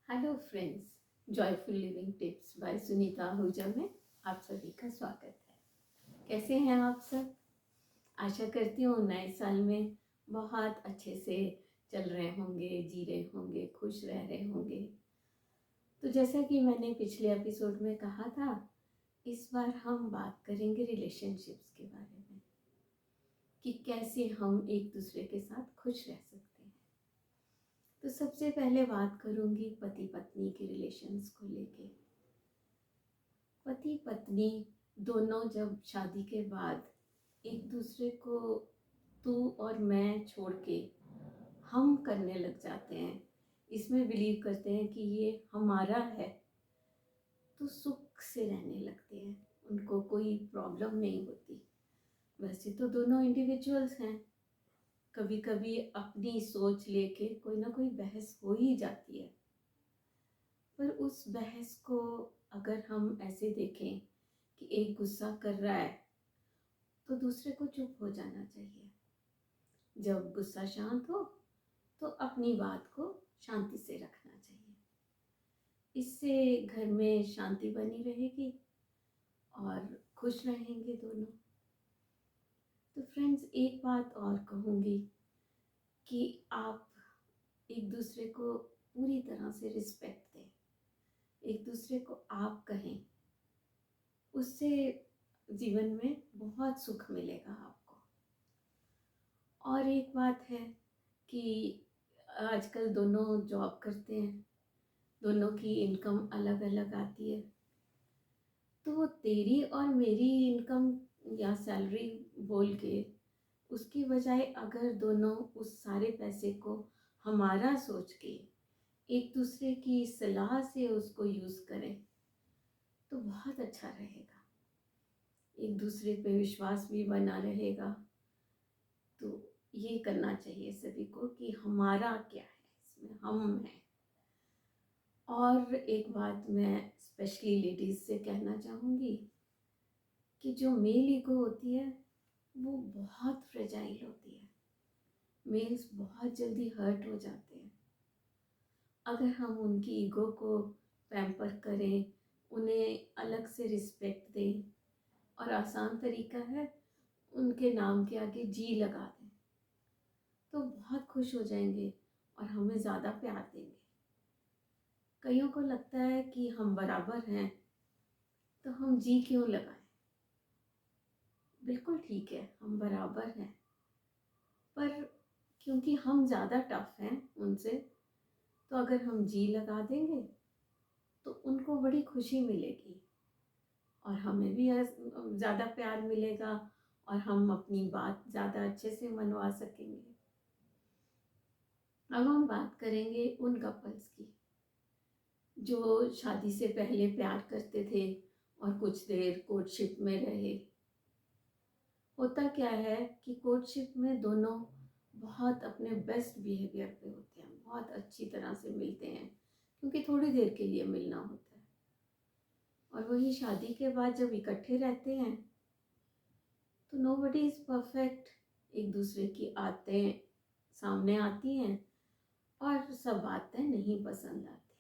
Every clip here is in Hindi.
Hello friends, joyful living tips by Sunita Ahuja में आप सभी का स्वागत है। कैसे हैं आप सब? आशा करती हूँ नए साल में बहुत अच्छे से चल रहे होंगे, जी रहे होंगे, खुश रह रहे होंगे। तो जैसा कि मैंने पिछले एपिसोड में कहा था, इस बार हम बात करेंगे रिलेशनशिप्स के बारे में कि कैसे हम एक दूसरे के साथ खुश रह सकते हैं। तो सबसे पहले बात करूंगी पति पत्नी के रिलेशंस को लेके। पति पत्नी दोनों जब शादी के बाद एक दूसरे को तू और मैं छोड़ के हम करने लग जाते हैं, इसमें बिलीव करते हैं कि ये हमारा है, तो सुख से रहने लगते हैं। उनको कोई प्रॉब्लम नहीं होती। वैसे तो दोनों इंडिविजुअल्स हैं, कभी कभी अपनी सोच लेके कोई ना कोई बहस हो ही जाती है, पर उस बहस को अगर हम ऐसे देखें कि एक गुस्सा कर रहा है तो दूसरे को चुप हो जाना चाहिए। जब गुस्सा शांत हो तो अपनी बात को शांति से रखना चाहिए। इससे घर में शांति बनी रहेगी और खुश रहेंगे दोनों। तो फ्रेंड्स, एक बात और कहूँगी कि आप एक दूसरे को पूरी तरह से रिस्पेक्ट दें, एक दूसरे को आप कहें, उससे जीवन में बहुत सुख मिलेगा आपको। और एक बात है कि आजकल दोनों जॉब करते हैं, दोनों की इनकम अलग अलग आती है, तो तेरी और मेरी इनकम या सैलरी बोल के उसकी बजाय अगर दोनों उस सारे पैसे को हमारा सोच के एक दूसरे की सलाह से उसको यूज़ करें तो बहुत अच्छा रहेगा। एक दूसरे पे विश्वास भी बना रहेगा। तो ये करना चाहिए सभी को कि हमारा क्या है, इसमें हम हैं। और एक बात मैं स्पेशली लेडीज़ से कहना चाहूँगी कि जो मेल ईगो होती है वो बहुत फ्रेजाइल होती है। मेल्स बहुत जल्दी हर्ट हो जाते हैं। अगर हम उनकी ईगो को पैम्पर करें, उन्हें अलग से रिस्पेक्ट दें, और आसान तरीका है उनके नाम के आगे जी लगा दें, तो बहुत खुश हो जाएंगे और हमें ज़्यादा प्यार देंगे। कईयों को लगता है कि हम बराबर हैं तो हम जी क्यों लगाएं। बिल्कुल ठीक है, हम बराबर हैं, पर क्योंकि हम ज़्यादा टफ हैं उनसे, तो अगर हम जी लगा देंगे तो उनको बड़ी खुशी मिलेगी और हमें भी ज़्यादा प्यार मिलेगा और हम अपनी बात ज़्यादा अच्छे से मनवा सकेंगे। अब हम बात करेंगे उन कपल्स की जो शादी से पहले प्यार करते थे और कुछ देर कोर्टशिप में रहे। होता क्या है कि कोर्टशिप में दोनों बहुत अपने बेस्ट बिहेवियर पे होते हैं, बहुत अच्छी तरह से मिलते हैं क्योंकि थोड़ी देर के लिए मिलना होता है। और वही शादी के बाद जब इकट्ठे रहते हैं तो नोबडी इज़ परफेक्ट। एक दूसरे की आदतें सामने आती हैं और सब बातें नहीं पसंद आती,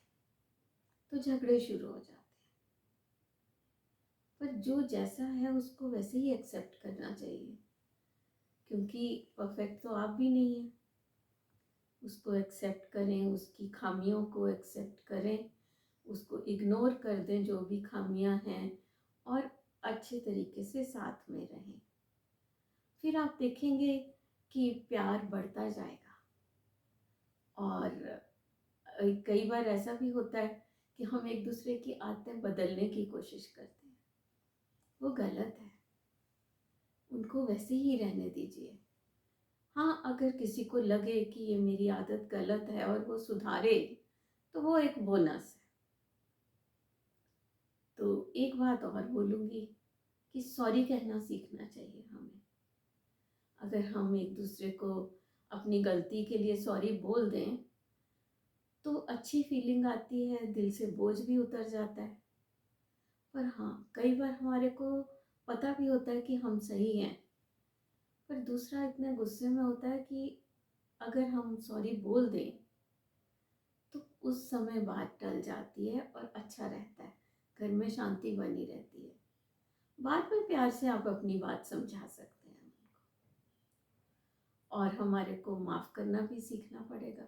तो झगड़े शुरू हो जाते हैं। पर जो जैसा है उसको वैसे ही एक्सेप्ट करना चाहिए, क्योंकि परफेक्ट तो आप भी नहीं हैं। उसको एक्सेप्ट करें, उसकी खामियों को एक्सेप्ट करें, उसको इग्नोर कर दें जो भी खामियां हैं, और अच्छे तरीके से साथ में रहें। फिर आप देखेंगे कि प्यार बढ़ता जाएगा। और कई बार ऐसा भी होता है कि हम एक दूसरे की आदतें बदलने की कोशिश करते हैं, वो गलत है। उनको वैसे ही रहने दीजिए। हाँ, अगर किसी को लगे कि ये मेरी आदत गलत है और वो सुधारे तो वो एक बोनस है। तो एक बात और बोलूँगी कि सॉरी कहना सीखना चाहिए हमें। अगर हम एक दूसरे को अपनी गलती के लिए सॉरी बोल दें तो अच्छी फीलिंग आती है, दिल से बोझ भी उतर जाता है। पर हाँ, कई बार हमारे को पता भी होता है कि हम सही हैं, पर दूसरा इतने गुस्से में होता है कि अगर हम सॉरी बोल दें तो उस समय बात टल जाती है और अच्छा रहता है, घर में शांति बनी रहती है। बाद में प्यार से आप अपनी बात समझा सकते हैं उनको। और हमारे को माफ़ करना भी सीखना पड़ेगा।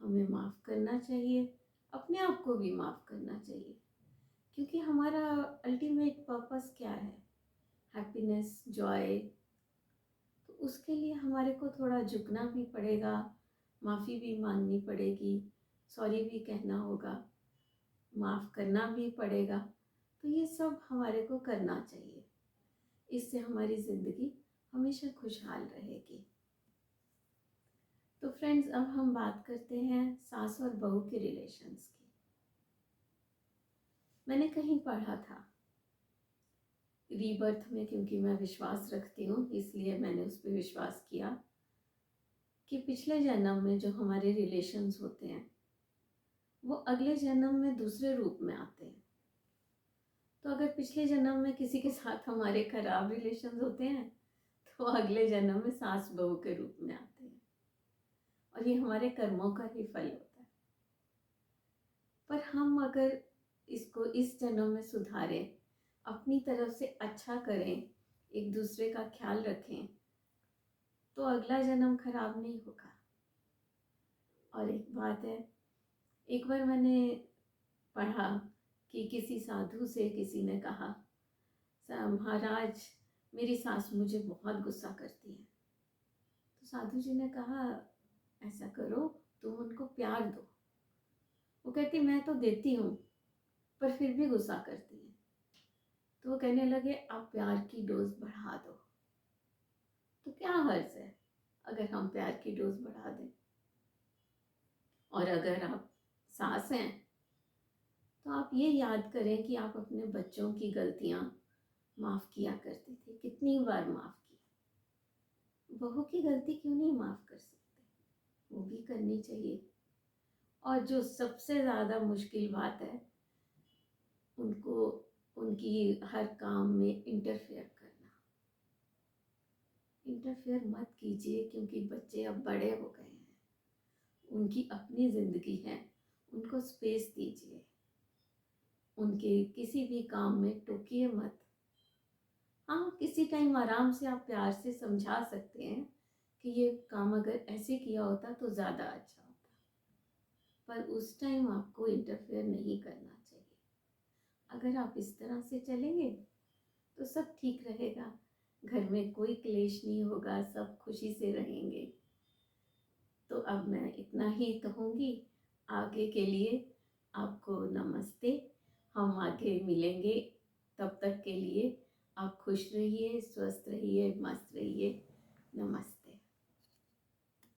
हमें माफ़ करना चाहिए, अपने आप को भी माफ़ करना चाहिए, क्योंकि हमारा अल्टीमेट पर्पस क्या है? Happiness, Joy. तो उसके लिए हमारे को थोड़ा झुकना भी पड़ेगा, माफ़ी भी मांगनी पड़ेगी, सॉरी भी कहना होगा, माफ़ करना भी पड़ेगा। तो ये सब हमारे को करना चाहिए। इससे हमारी ज़िंदगी हमेशा खुशहाल रहेगी। तो फ्रेंड्स, अब हम बात करते हैं सास और बहू के रिलेशंस की। मैंने कहीं पढ़ा था रीबर्थ में, क्योंकि मैं विश्वास रखती हूँ इसलिए मैंने उस पर विश्वास किया, कि पिछले जन्म में जो हमारे रिलेशंस होते हैं वो अगले जन्म में दूसरे रूप में आते हैं। तो अगर पिछले जन्म में किसी के साथ हमारे खराब रिलेशंस होते हैं तो अगले जन्म में सास बहू के रूप में आते हैं, और ये हमारे कर्मों का ही फल होता है। पर हम अगर इसको इस जन्म में सुधारें, अपनी तरफ से अच्छा करें, एक दूसरे का ख्याल रखें, तो अगला जन्म खराब नहीं होगा। और एक बात है, एक बार मैंने पढ़ा कि किसी साधु से किसी ने कहा, महाराज, मेरी सास मुझे बहुत गुस्सा करती है। तो साधु जी ने कहा, ऐसा करो, तुम उनको प्यार दो। वो कहती, मैं तो देती हूँ पर फिर भी गुस्सा करती है। तो वो कहने लगे, आप प्यार की डोज बढ़ा दो। तो क्या हर्ज है अगर हम प्यार की डोज बढ़ा दें? और अगर आप सास हैं तो आप ये याद करें कि आप अपने बच्चों की गलतियां माफ़ किया करती थी, कितनी बार माफ़ की। बहू की गलती क्यों नहीं माफ़ कर सकते? वो भी करनी चाहिए। और जो सबसे ज़्यादा मुश्किल बात है, उनको उनकी हर काम में इंटरफेयर करना। इंटरफेयर मत कीजिए, क्योंकि बच्चे अब बड़े हो गए हैं, उनकी अपनी ज़िंदगी है, उनको स्पेस दीजिए, उनके किसी भी काम में टोकिए मत। हाँ, किसी टाइम आराम से आप प्यार से समझा सकते हैं कि ये काम अगर ऐसे किया होता तो ज़्यादा अच्छा होता, पर उस टाइम आपको इंटरफेयर नहीं करना चाहिए। अगर आप इस तरह से चलेंगे तो सब ठीक रहेगा, घर में कोई क्लेश नहीं होगा, सब खुशी से रहेंगे। तो अब मैं इतना ही कहूँगी। आगे के लिए आपको नमस्ते। हम आगे मिलेंगे, तब तक के लिए आप खुश रहिए, स्वस्थ रहिए, मस्त रहिए। नमस्ते।